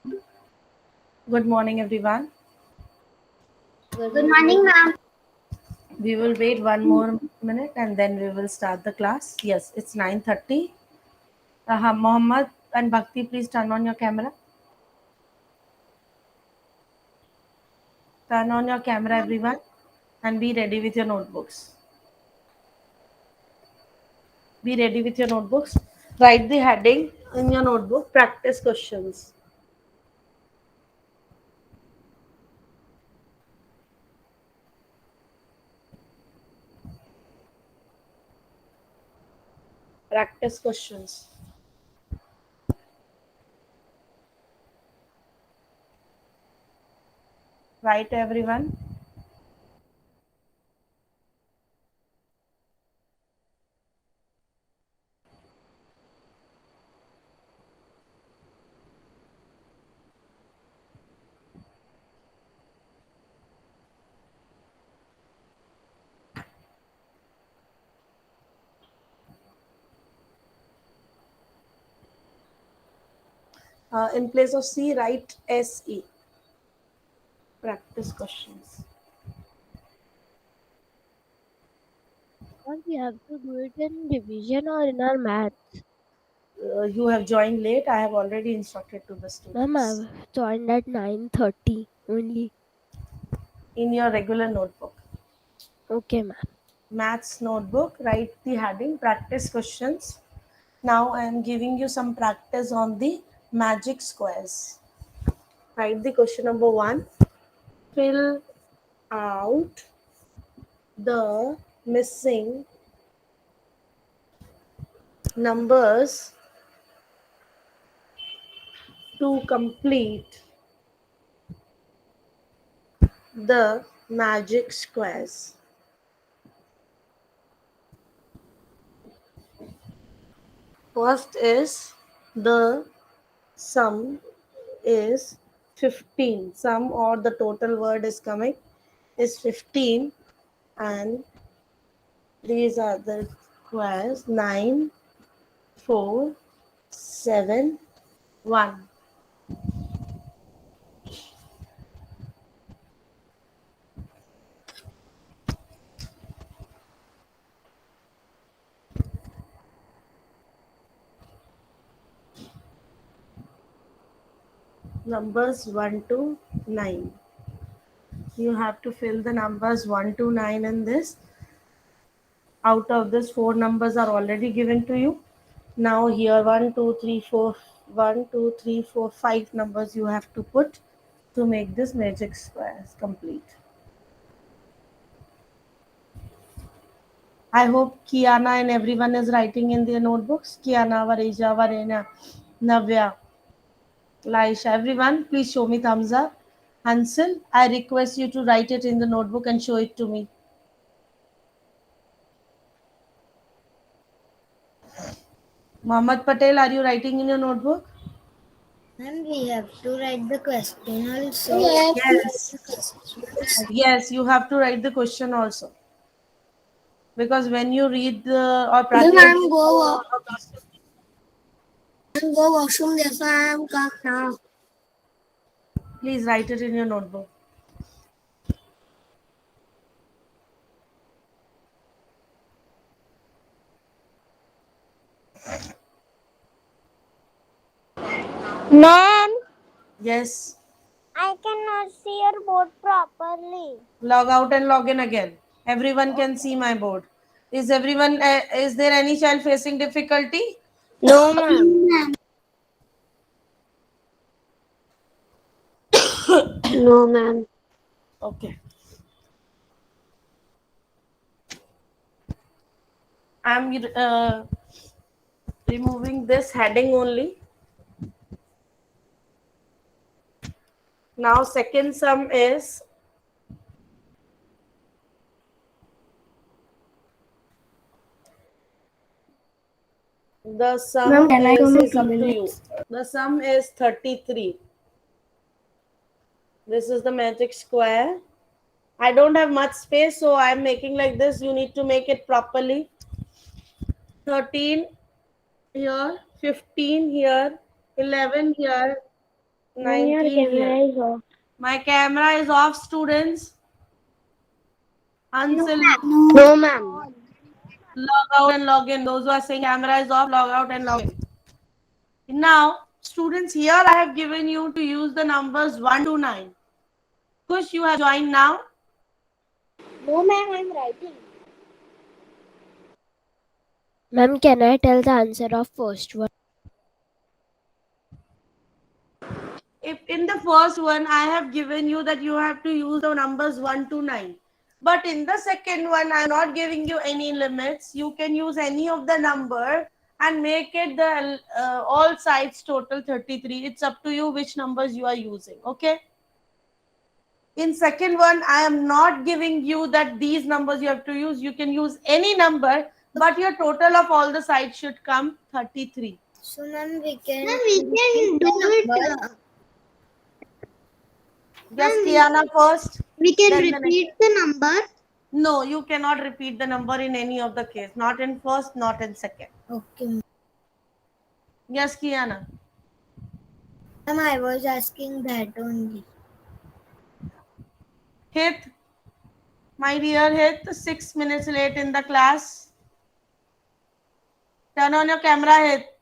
Good morning, everyone. Good morning, ma'am. We will wait one more minute and then we will start the class. Yes, it's 9:30. Mohammed and Bhakti, please turn on your camera. Turn on your camera, everyone, and be ready with your notebooks. Be ready with your notebooks. Write the heading in your notebook. Practice questions. Practice questions. Write, everyone. In place of C, write SE. Practice questions. Or we have to do it in division or in our math. You have joined late. I have already instructed to the Ma'am, students. I've joined at 9:30 only. In your regular notebook. Okay, ma'am. Maths notebook, write the heading practice questions. Now I am giving you some practice on the magic squares. Write the question number 1. Fill out the missing numbers to complete the magic squares. First is the sum is 15. Sum or the total word is coming is 15, and these are the squares 9, 4, 7, 1. Numbers 1 to 9. You have to fill the numbers 1 to 9 in this. Out of this, 4 numbers are already given to you. Now here 1, 2, 3, 4, 1, 2, 3, 4, 5 numbers you have to put to make this magic squares complete. I hope Kiana and everyone is writing in their notebooks. Kiana, Vareja, Varena, Navya, Laisha, everyone, please show me thumbs up. Hansel, I request you to write it in the notebook and show it to me. Mohammed Patel, are you writing in your notebook? And we have to write the question also. Yes. Yes, you have to write the question also. Because when you read the or practice, Ma'am, go washroom. जैसा I'm come now. please write it in your notebook. Ma'am, Yes. I cannot see your board properly. Log out and log in again. Everyone can see my board. Is everyone? Is there any child facing difficulty? No, ma'am. No, ma'am. Okay. I'm removing this heading only. Now, second sum is the Ma'am, sum can I come in is 2 up to you. minutes? The sum is 33. This is the magic square. I don't have much space, so I'm making like this. You need to make it properly. 13 here, 15 here, 11 here, Ma'am, your 19 here. camera is off. My camera is off, students. Ansel, No, ma'am. log out and log in. Those who are saying camera is off, log out and log in. Now, students, here I have given you to use the numbers 1 to 9. Kush, you have joined now. No, ma'am, I'm writing. Ma'am, can I tell the answer of first one? If in the first one I have given you that you have to use the numbers 1 to 9. But in the second one, I'm not giving you any limits. You can use any of the number and make it the all sides total 33. It's up to you which numbers you are using. Okay. In second one, I am not giving you that these numbers you have to use. You can use any number, but your total of all the sides should come 33. So, ma'am, we can do it. Just Kiana first. We can Then the next. repeat the number. No, you cannot repeat the number in any of the case. Not in first, not in second. Okay. Yes, Kiana. Ma'am, I was asking that only. Hit. My dear Hit, 6 minutes late in the class. Turn on your camera, Hit.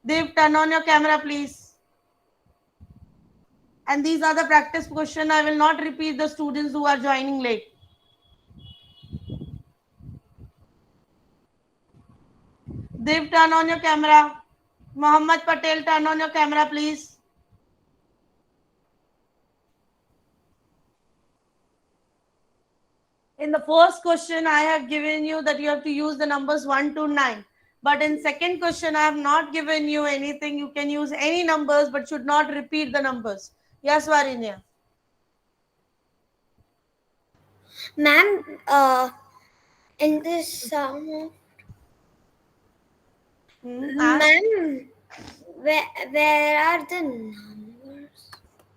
Dev, turn on your camera, please. And these are the practice questions. I will not repeat the students who are joining late. Dev, turn on your camera. Mohammed Patel, turn on your camera, please. In the first question, I have given you that you have to use the numbers 1 to 9. But in second question, I have not given you anything. You can use any numbers, but should not repeat the numbers. Yes, Varinya. Ma'am, in this ma'am, where are the numbers?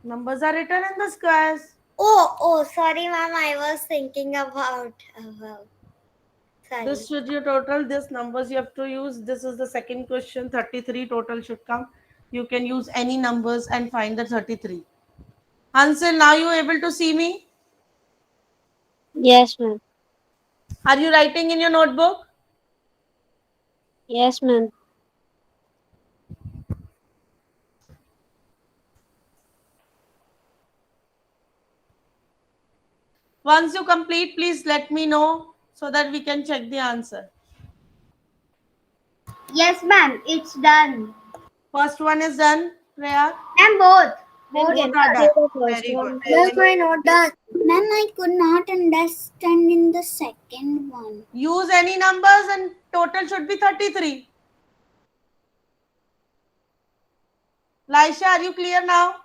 Numbers are written in the squares. Oh, sorry, ma'am. I was thinking about. Sorry. This should your total. This numbers you have to use. This is the second question. 33 total should come. You can use any numbers and find the 33. Hansel, now you able to see me? Yes, ma'am. Are you writing in your notebook? Yes, ma'am. Once you complete, please let me know so that we can check the answer. Yes, ma'am. It's done. First one is done, Priya. And both. Both Can are I done. say the first Very one? good. Ma'am, I not done. Ma'am, I could not understand in the second one. Use any numbers and total should be 33. Laisha, are you clear now?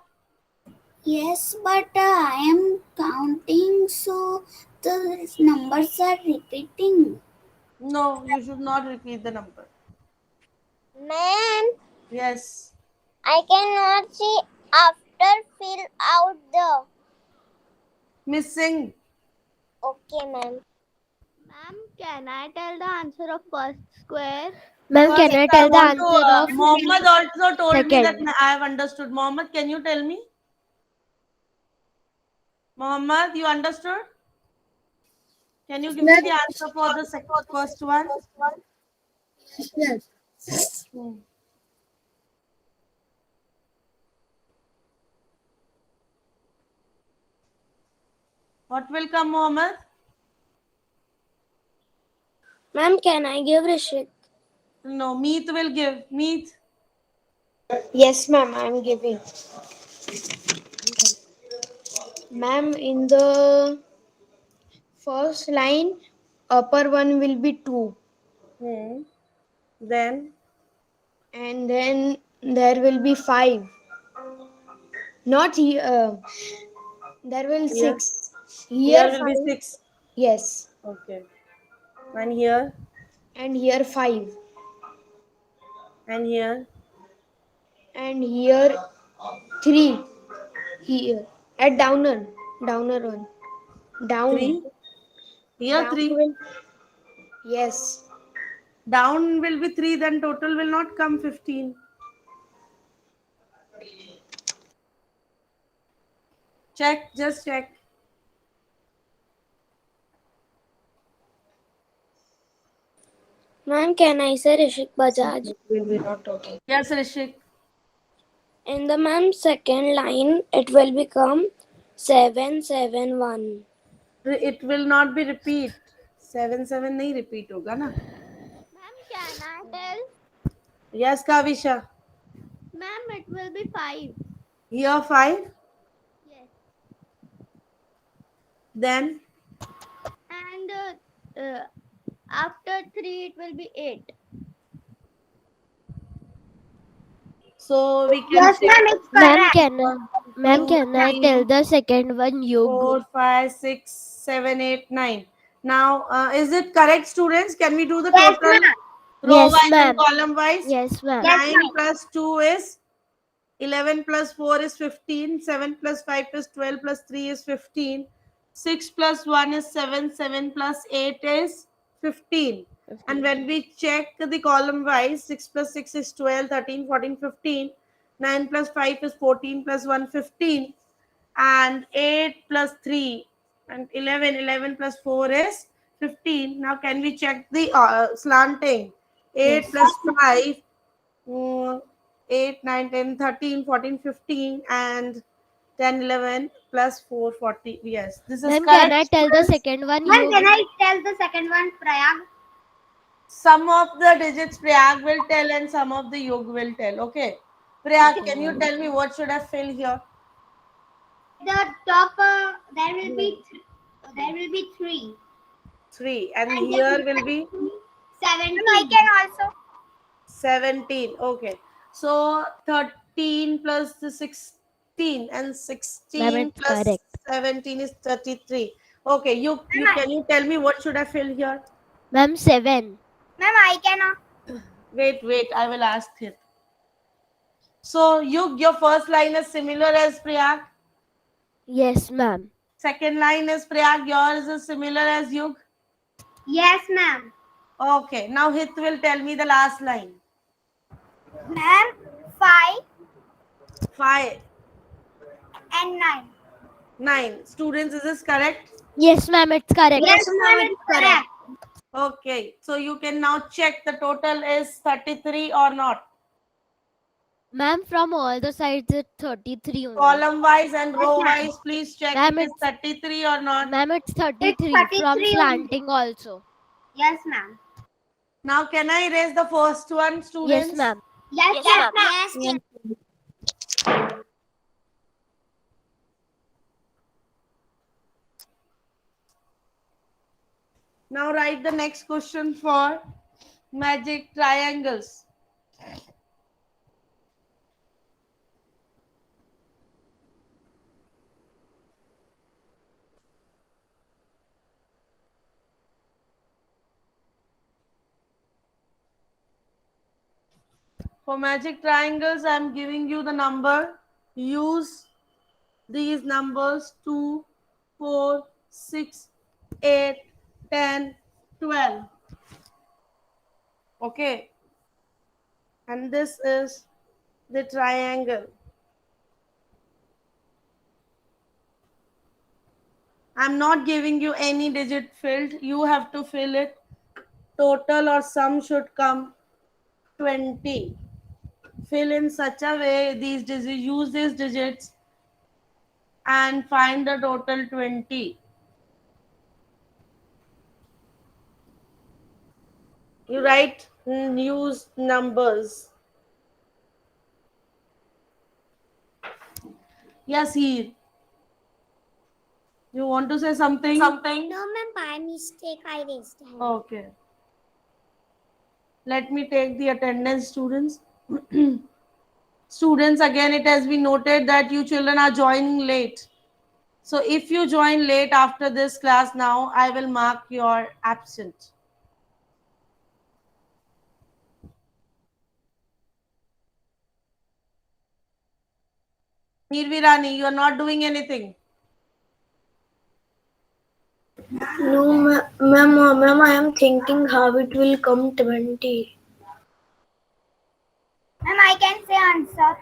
Yes, but I am counting, so the numbers are repeating. No, you should not repeat the number. Ma'am, Yes. I cannot see after fill out the. Missing. Okay, ma'am. Ma'am, can I tell the answer of first square? Ma'am, can I tell the want to, answer of Mohammed also told me that second? I have understood. Mohammed, can you tell me? Mohammed, you understood? Can you give me the answer for the first one? Yes. Hmm. What will come, Mohammed? Ma'am, can I give Rishik? No, Meet will give. Meet. Yes, ma'am, I am giving. Ma'am, in the first line, upper one will be 2. Then And then there will be 5. Not here. There will here. 6. Here Here will 5. be 6. Yes. Okay. And here. And here 5. And here. And here 3. Here. At downer. Downer one. Down. 3. Here Down 3. will. Yes. Down will be 3. Then total will not come 15. Check, just check. Ma'am, can I say Rishik Bajaj? Will be not talking. Yes, Rishik. In the ma'am second line, it will become 771. It will not be repeat. 7 नहीं repeat होगा ना. Ma'am, can I tell? Yes, Kavisha. Ma'am, it will be 5. Here 5. Yes. Then And after 3, it will be 8. so we can Yes, say ma'am, it's Ma'am, correct. can I tell the second one? Yug. 4, 5, 6, 7, 8, 9. Now, is it correct, students? Can we do the Yes, total ma'am. row Yes, wise ma'am. and column wise? Yes, ma'am. Yes, 9 ma'am. plus 2 is 11 plus 4 is 15. 7 plus 5 is 12 plus 3 is 15. 6 plus 1 is 7. 7 plus 8 is 15. And when we check the column wise, 6 plus 6 is 12, 13, 14, 15. 9 plus 5 is 14 plus 1, 15. And 8 plus 3 and 11 plus 4 is 15. Now can we check the slanting? 8 Yes. plus 5, 8, 9, 10, 13, 14, 15, and 10, 11 plus 4, 40. Yes, this is Ma'am, correct. can I tell the students. second one? Ma'am, Yug. can I tell the second one, Prayag? Some of the digits Prayag will tell and some of the Yug will tell. Okay. Prayag, can you tell me what should I fill here? The top, there will be 3. 3. And here will be 17. I can also. 17. Okay. So 13 plus the 16 and Ma'am, 16 it's plus correct. 17 is 33. Okay. You can you tell me what should I fill here? Ma'am, 7. Ma'am, I can. Wait. I will ask it. So your first line is similar as Prayag. Yes, ma'am. Second line is Prayag. Yours is similar as Yug. Yes, ma'am. Okay. Now Hit will tell me the last line. Ma'am, 5 5, and 9. 9. Students, is this correct? Yes, ma'am, it's correct. Yes, ma'am, it's correct. Okay. So you can now check the total is 33 or not. Ma'am, from all the sides, it's 33 only. Column wise and row wise, please check Ma'am, it is 33 or not. Ma'am, it's 33 from 33 slanting also. Yes, ma'am. Now, can I erase the first one, students? Yes, ma'am. Yes, ma'am. Yes, Now, write the next question for magic triangles. For magic triangles, I am giving you the number. Use these numbers 2, 4, 6, 8, 10, 12. Okay. And this is the triangle. I'm not giving you any digit filled. You have to fill it. Total or sum should come 20. Fill in such a way these digits, use these digits and find the total 20. You write use numbers. Yes, here. You want to say something? No, ma'am, by mistake I raised hand. Okay. Let me take the attendance, students. Students, again, it has been noted that you children are joining late. So if you join late after this class now, I will mark your absent. Nirvirani, you are not doing anything. No, ma'am, I am thinking how it will come 20. Ma'am, I can say answer.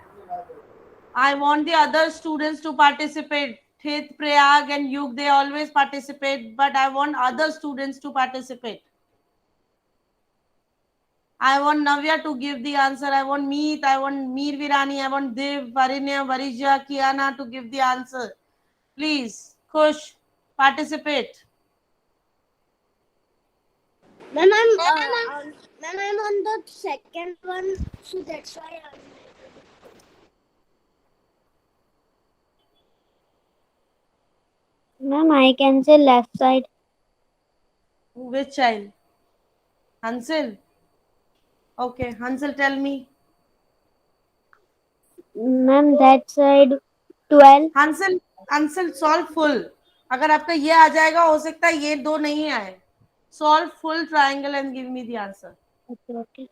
I want the other students to participate. Hit, Prayag and Yug, they always participate, but I want other students to participate. I want Navya to give the answer. I want Meet, I want Meer Virani, I want Div, Varinya, Varija, Kiana to give the answer. Please, Kush, participate. Ma'am, I'm on the second one, so that's why I'm. Ma'am, I can say left side. Which child? Hansel? Okay, Hansel, tell me. Ma'am, that side 12. Hansel, solve full. अगर आपका ये आ जाएगा, हो सकता है ये दो नहीं आए. Solve full triangle and give me the answer. Okay, okay.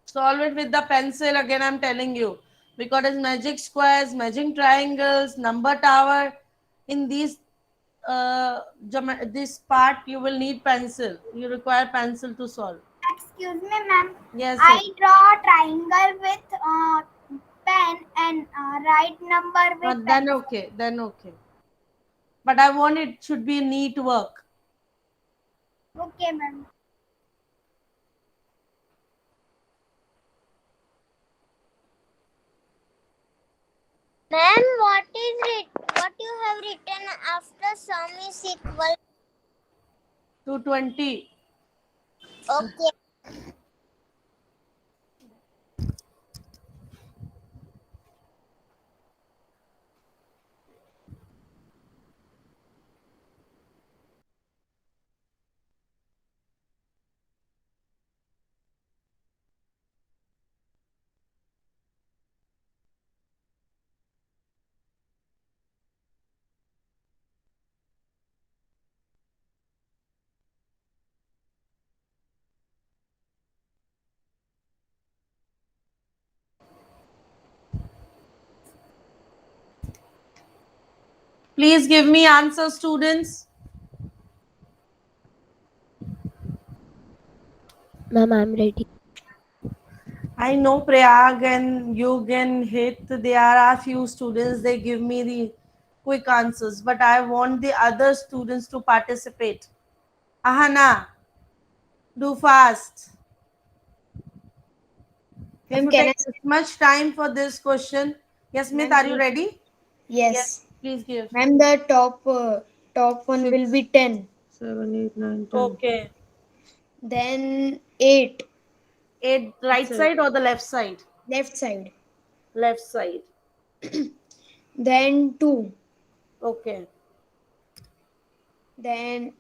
Solve it with the pencil. Again, I'm telling you. Because it's magic squares, magic triangles, number tower. In these, this part, you will need pencil. You require pencil to solve. Excuse me, ma'am. Yes. I draw a triangle with pen and write number with Then pen. okay. Then okay. But I want it should be neat work. Okay, ma'am. Ma'am, what you have written after sum is equal? 220. Okay. Please give me answers, students. Ma'am, I'm ready. I know Prayag and Yug and Hit, there are few students, they give me the quick answers, but I want the other students to participate. Ahana, do fast. If you take this much time for this question, yes, Smith, are you ready? Yes. Please give. Ma'am, the top one will be 10. 7, 8, 9, 10. Okay. Then 8, 8, right side or the left side? left side. Left side. Then 2. Okay. Then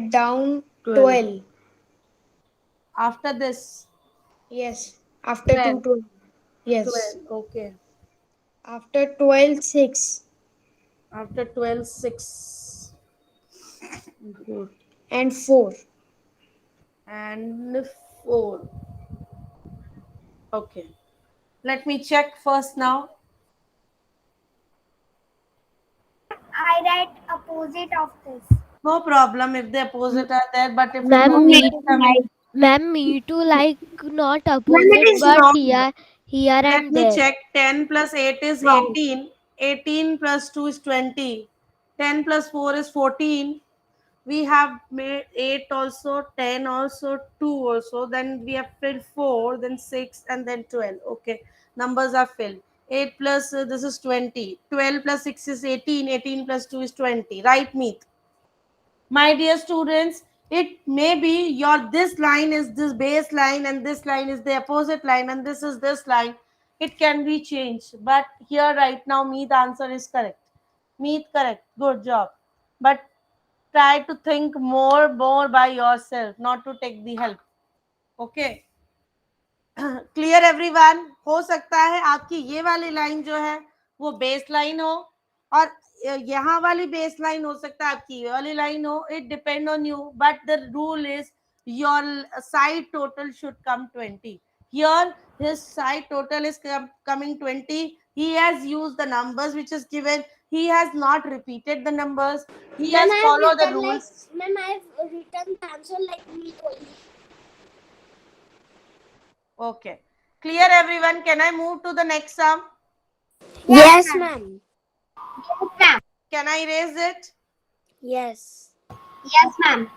down 12. 12. After this, Yes. After 12. 2, 12. Yes. 12. Okay. After 12, 6. After 12, 6. Good. And 4. And 4. Okay. Let me check first now. I write opposite of this. No problem if the opposite are there, but if Ma'am, you me, know, ma'am, me too like not it opposite, is but wrong. here Let and me there. check. 10 plus 8 is 18. 18 plus 2 is 20. 10 plus 4 is 14. We have made 8 also, 10 also, 2 also. Then we have filled 4, then 6, and then 12. Okay, numbers are filled. 8 plus this is 20. 12 plus 6 is 18. 18 plus 2 is 20. Right, Meet? My dear students, it may be your this line is this base line and this line is the opposite line and this is this line. It can be changed, but here right now Meet answer is correct. Meet correct. Good job. But try to think more by yourself, not to take the help. Okay. Clear everyone? हो सकता है आपकी ये वाली line जो है वो base line हो और यहाँ वाली बेस लाइन हो सकता है आपकी ये वाली लाइन हो. It depend on you, but the rule is your side total should come 20. Here his side total is coming 20. He has used the numbers which is given. He has not repeated the numbers. He Ma'am, has I have followed the written rules. Ma'am, I have written the answer like me only. Okay. Clear, everyone? Can I move to the next sum? Yes, ma'am. Yes, ma'am. Can I erase it? Yes. Yes, ma'am.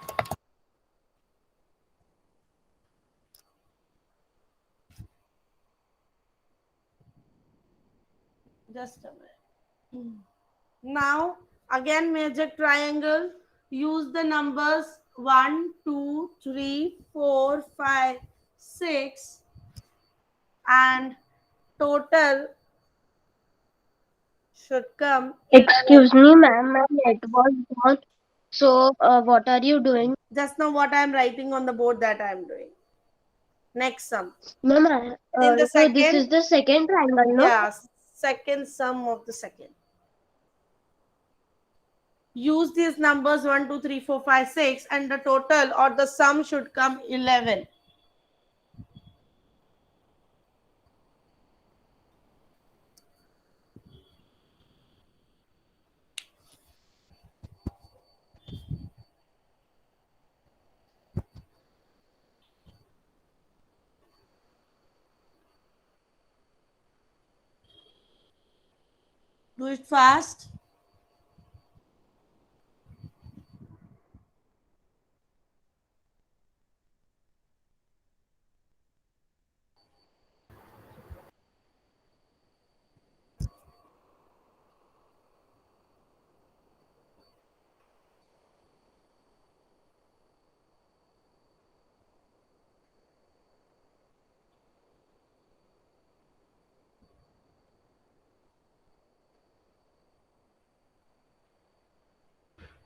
Just a minute. Now, again, magic triangle. Use the numbers 1, 2, 3, 4, 5, 6, and total should come. Excuse me, ma'am, my net was gone. So, what are you doing? Just now, what I am writing on the board, that I am doing. Next sum. Ma'am, In the so this second, is the second triangle, no? yeah, second sum of the second. Use these numbers 1, 2, 3, 4, 5, 6, and the total or the sum should come 11. Do it fast.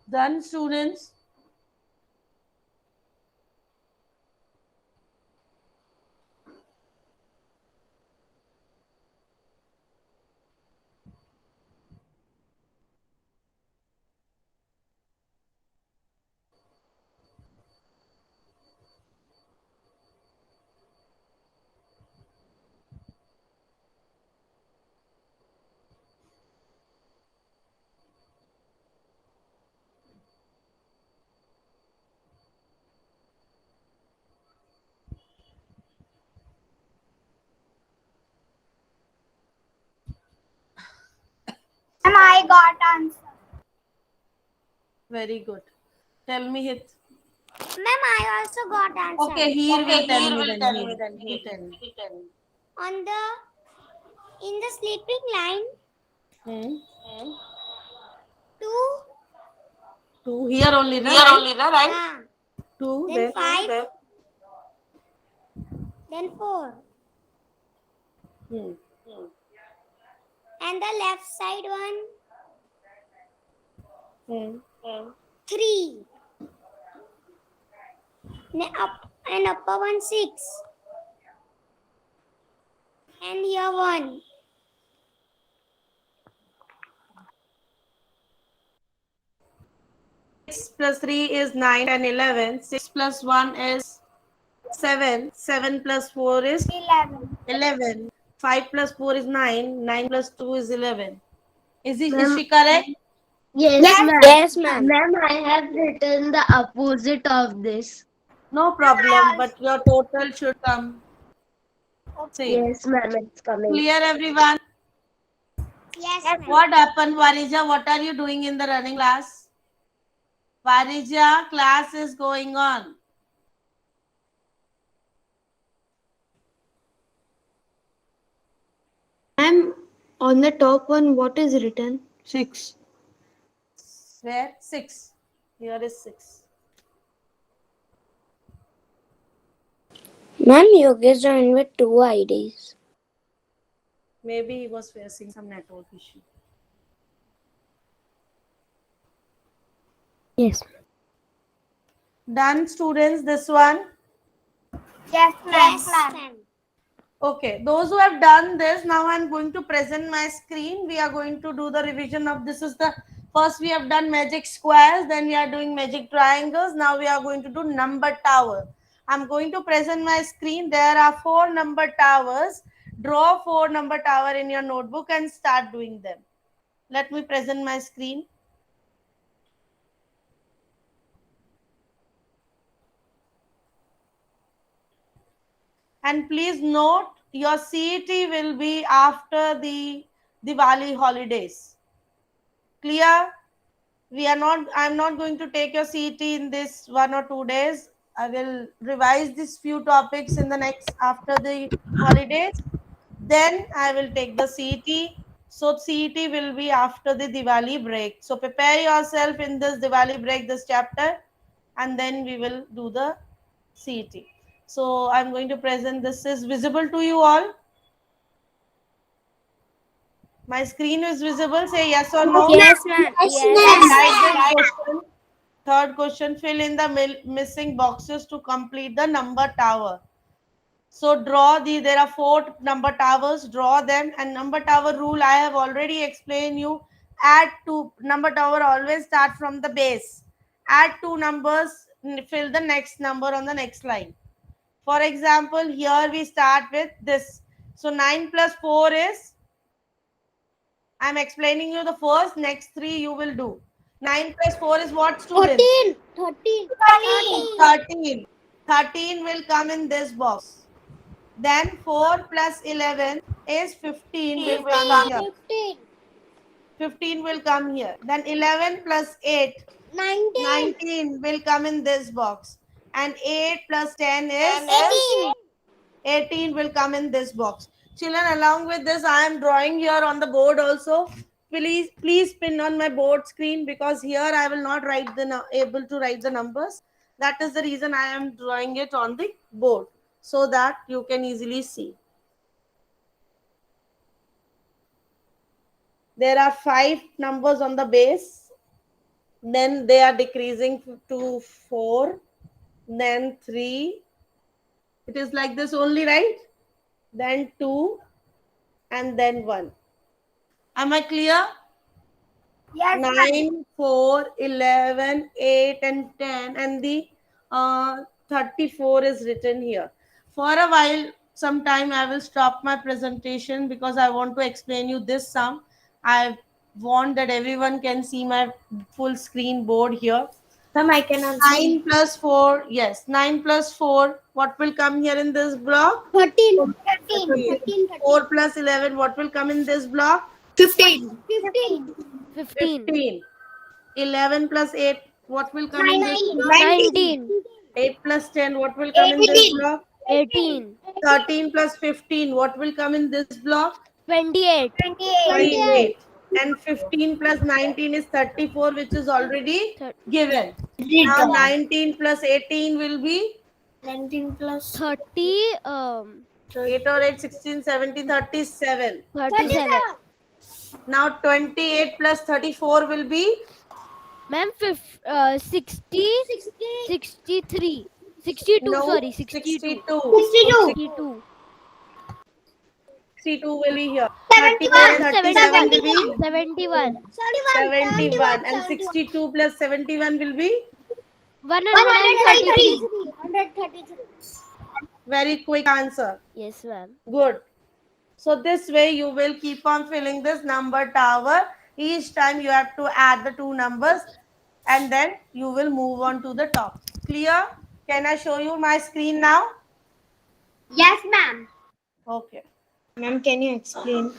Done, students? Ma'am, I got answer. Very good. Tell me it. Ma'am, I also got answer. Okay, here will tell me then. He tell me. On the in the sleeping line, Hmm. 2, 2 here only, na? Right? ah, 2, then 5, then 4, Hmm. and the left side one, Hmm. 3, and upper one 6, and here 1. Six plus 3 is 9 and 11. 6 plus 1 is 7. 7 plus 4 is 11. 11. 5 plus 4 is 9. 9 plus 2 is 11. Is Ma'am, she correct? yes, ma'am. Yes, ma'am. Ma'am, I have written the opposite of this. No problem, but your total should come same. Yes, ma'am, it's coming. Clear, everyone? Yes, ma'am. What happened, Varija? What are you doing in the running class? Varija, class is going on. Ma'am, on the top one, what is written? 6. Where? 6. Here is 6. Ma'am, Yogesh joined with 2 IDs. Maybe he was facing some network issue. Yes. Done, students, this one? Yes, ma'am. Yes, ma'am. Okay, those who have done this, now I'm going to present my screen. We are going to do the revision of this. Is the first we have done magic squares, then we are doing magic triangles. Now we are going to do number tower. I'm going to present my screen. There are 4 number towers. Draw 4 number tower in your notebook and start doing them. Let me present my screen. And please note, your CET will be after the Diwali holidays. Clear? I'm not going to take your CET in this 1 or 2 days. I will revise these few topics in the next after the holidays. Then I will take the CET. So CET will be after the Diwali break. So prepare yourself in this Diwali break, this chapter, and then we will do the CET. So I'm going to present. This is visible to you all. My screen is visible. Say yes or no. Yes, ma'am. Yes. And write this question. Third question, fill in the missing boxes to complete the number tower. So draw there are 4 number towers, draw them, and number tower rule I have already explained you. Add 2, number tower always start from the base. Add 2 numbers, fill the next number on the next line. For example, here we start with this. So 9 plus 4 is, I am explaining you the first, next 3 you will do. 9 plus 4 is what, students? 13. 13. 13 will come in this box. Then 4 plus 11 is 15 will come here. 15. 15 will come here. Then 11 plus 8, 19 will come in this box. And 8 plus 10 is 18 will come in this box. Children, along with this, I am drawing here on the board also. Please pin on my board screen, because here I will not able to write the numbers. That is the reason I am drawing it on the board, so that you can easily see. There are 5 numbers on the base. Then they are decreasing to 4. Then 3. It is like this only, right? Then 2. And then 1. Am I clear? Yes, 9, 4, 11, 8 and 10, and the 34 is written here. For a while, sometime I will stop my presentation, because I want to explain you this sum. I want that everyone can see my full screen board here. Ma'am, I can answer. 9 plus 4, yes, 9 plus 4, what will come here in this block? 13. 4 plus 11, what will come in this block? 15. 15. 11 plus 8, what will come in this block? 19. 8 plus 10, what will come in this block? 18. 13 plus 15, what will come in this block? 28. 28. And 15 plus 19 is 34, which is already given. Now 19 plus 18 will be 19 plus 30. 8 or 8, 16, 17, 37. 37. Now 28 plus 34 will be Ma'am, 60. 63. 62. no, Sorry, 62. 62. 62 will be here. 30 plus 37 will be 71. 71. And 62 plus 71 will be 133. 133. very quick answer. Yes, ma'am. Good. So this way you will keep on filling this number tower. Each time you have to add the 2 numbers, and then you will move on to the top. Clear? Can I show you my screen now? Yes, ma'am. Okay. Ma'am, can you explain?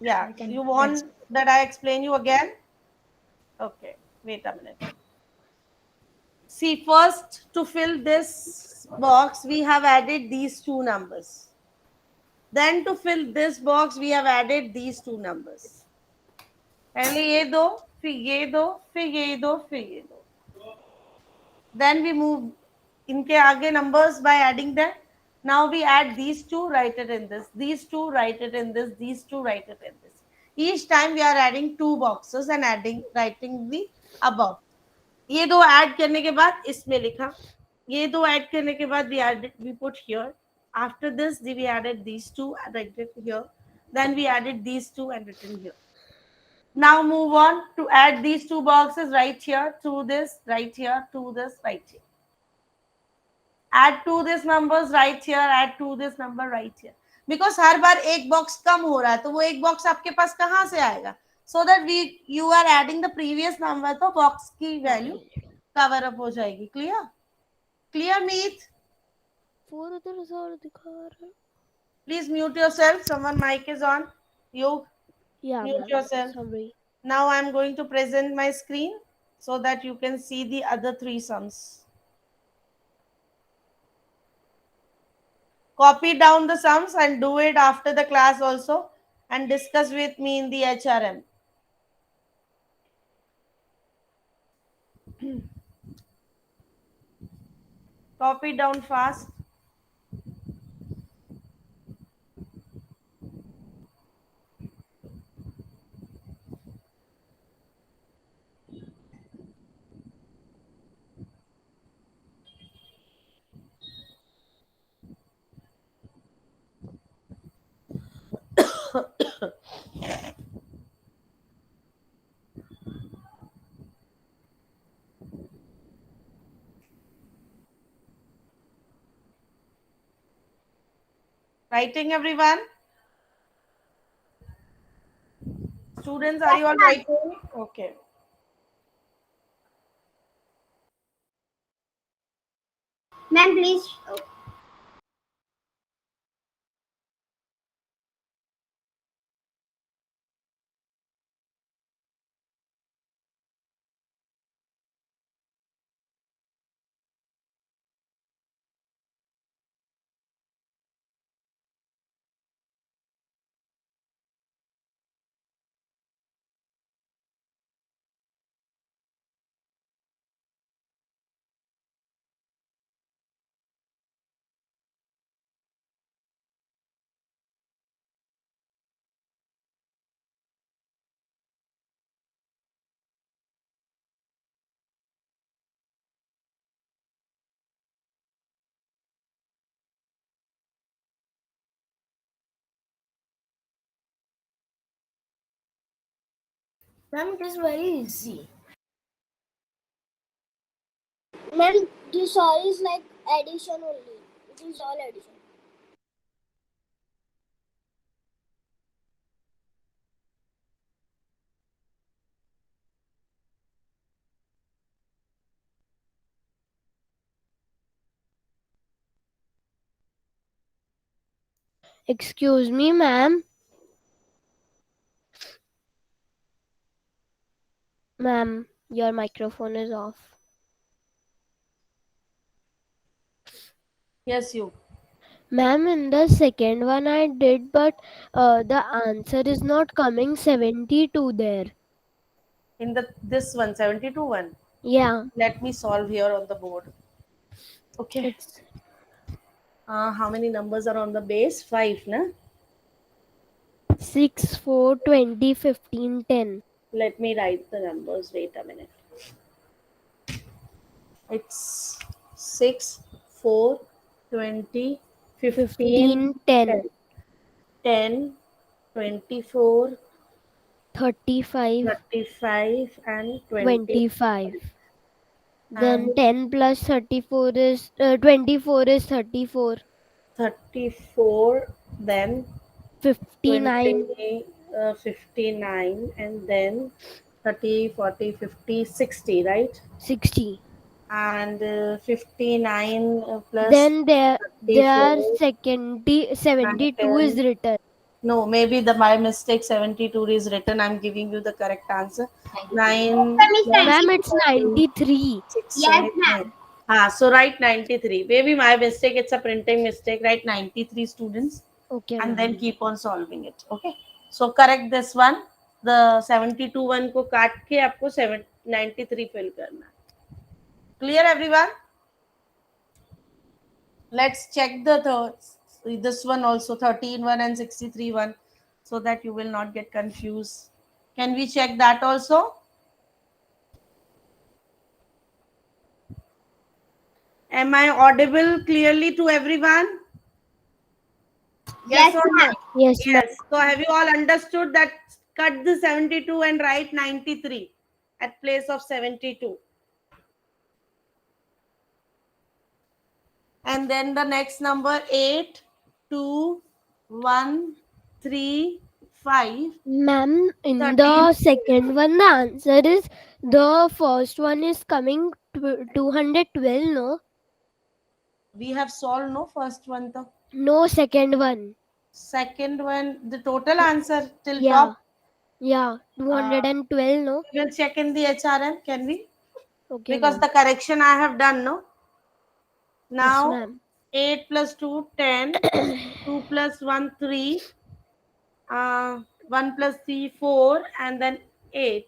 Yeah. You want that I explain you again? Okay. Wait a minute. See, first to fill this box, we have added these 2 numbers. Then to fill this box, we have added these 2 numbers. पहले ये दो, फिर ये दो, फिर ये दो, फिर ये दो. Then we move इनके आगे numbers by adding them. Now we add these 2, write it in this. These 2, write it in this. These 2, write it in this. Each time we are adding 2 boxes and writing the above. ये दो add करने के बाद इसमें लिखा. ये दो add करने के बाद we put here. After this, we added these 2 and written here. Then we added these 2 and written here. Now move on to add these 2 boxes right here, to this, right here, to this, right here. Add to this numbers right here, add to this number right here. Because हर बार एक box कम हो रहा है, तो वो एक box आपके पास कहाँ से आएगा? So that you are adding the previous number, तो बॉक्स की वैल्यू कवर अप हो जाएगी. क्लियर? क्लियर मीत? 4 उधर से और दिखा रहा है. Please mute yourself. Someone mic is on. You Yeah, mute ma'am. yourself. Sorry. Now I am going to present my screen so that you can see the other three sums. Copy down the sums and do it after the class also, and discuss with me in the HRM. Copy down fast. Writing, everyone? Students, are you all writing? Okay. Ma'am, please. Ma'am, it is very easy. Ma'am, this all is like addition only. It is all addition. Excuse me, ma'am. Ma'am, your microphone is off. Yes, you. Ma'am, in the second one I did, but the answer is not coming 72 there. In this one, 72 one. Yeah, Let me solve here on the board. Okay. it's How many numbers are on the base? 5, na? 6, 4, 20, 15, 10. Let me write the numbers. Wait a minute. It's 6, 4, 20, 15, 15, 10, 10, 24, 35, 35, and 25. 25. Then And 10 plus 34 is 24 is 34. 34, then 59, 20, 59, and then 30, 40, 50, 60, right? 60. And 59 plus Then there 34 and 72 is 10. written. No, maybe my mistake 72 is written. I'm giving you the correct answer. 9 Ma'am, plus it's 93. 6, Yes, 8, ma'am. 9. So write 93. Maybe my mistake, it's a printing mistake. Write 93, students, Okay, and ma'am. then keep on solving it. Okay. So correct this one. The 72 one को काट के आपको 93 fill करना. Clear, everyone? Let's check this one also, 13 one and 63 one, so that you will not get confused. Can we check that also? Am I audible clearly to everyone? Yes, Yes, or ma'am. no? Yes, ma'am. Yes. So have you all understood that? Cut the 72 and write 93 at place of 72. And then the next number 8, 2, 1, 3, 5. Ma'am, in 13. the second one, the answer is the first one is coming 212, no? We have solved no first one. The No, second one. second one, the total answer till Yeah. top. Yeah, 212, no? We will check in the HRM. Can we? Okay, Because ma'am. the correction I have done, no? Yes, Now ma'am. 8 plus 2, 10. 2 plus 1, 3. 1 plus 3, 4. And then 8.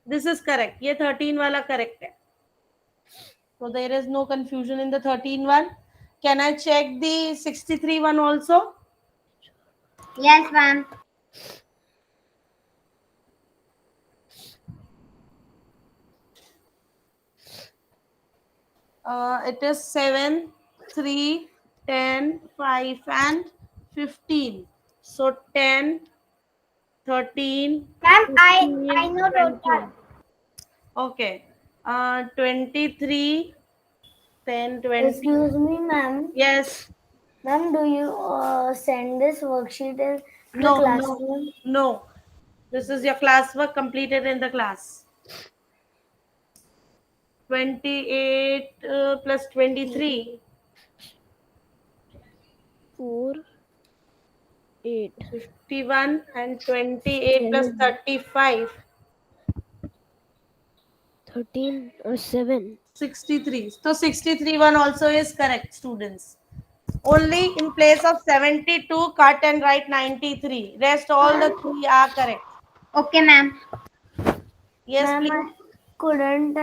This is correct. ये 13 वाला correct है. So there is no confusion in the 13 one. Can I check the 63 one also? Yes, ma'am. It is 7, 3, 10, 5, and 15. So 10, 13. Ma'am, I 15, know 20. total. Okay. 23, 10, 20. Excuse me, ma'am. Yes. Ma'am, do you send this worksheet in the No, classroom? no. This is your classwork completed in the class. 28 plus 23. 4, 8, 51 and 28 plus 7, 35. 13 or 7. 63. So 63 one also is correct, students. Only in place of 72, cut and write 93. Rest all the three are correct. Okay, ma'am. Yes, Ma'am, please. I couldn't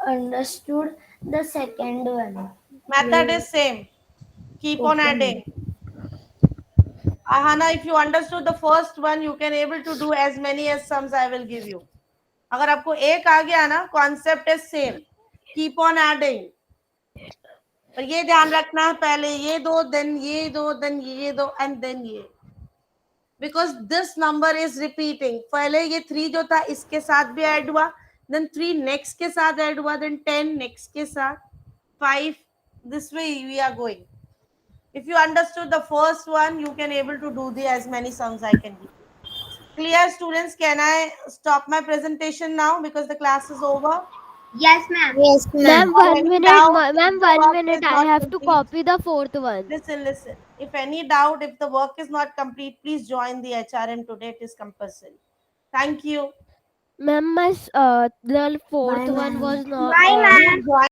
understood the second one. Method is same. Keep on Okay, adding. Ahana, if you understood the first one, you can able to do as many as sums I will give you. अगर आपको एक आ गया ना, concept is same. Keep on adding. और ये ध्यान रखना है, पहले ये दो, then ये दो, then ये दो, and then ये. Because this number is repeating. पहले ये 3 जो था इसके साथ भी ऐड हुआ, then 3 next के साथ ऐड हुआ, then 10 next के साथ, 5. This way we are going. If you understood the first one, you can able to do the as many sums I can give. Clear, students? Can I stop my presentation now because the class is over? Yes, ma'am. Yes, Ma'am, Or 1 any minute. doubt? Ma'am, The 1 work minute. is I not have to complete. copy the fourth one. Listen. If any doubt, if the work is not complete, please join the HRM today. It is compulsory. Thank you. Ma'am, the fourth Bye, one ma'am. was not. Bye, ma'am. Join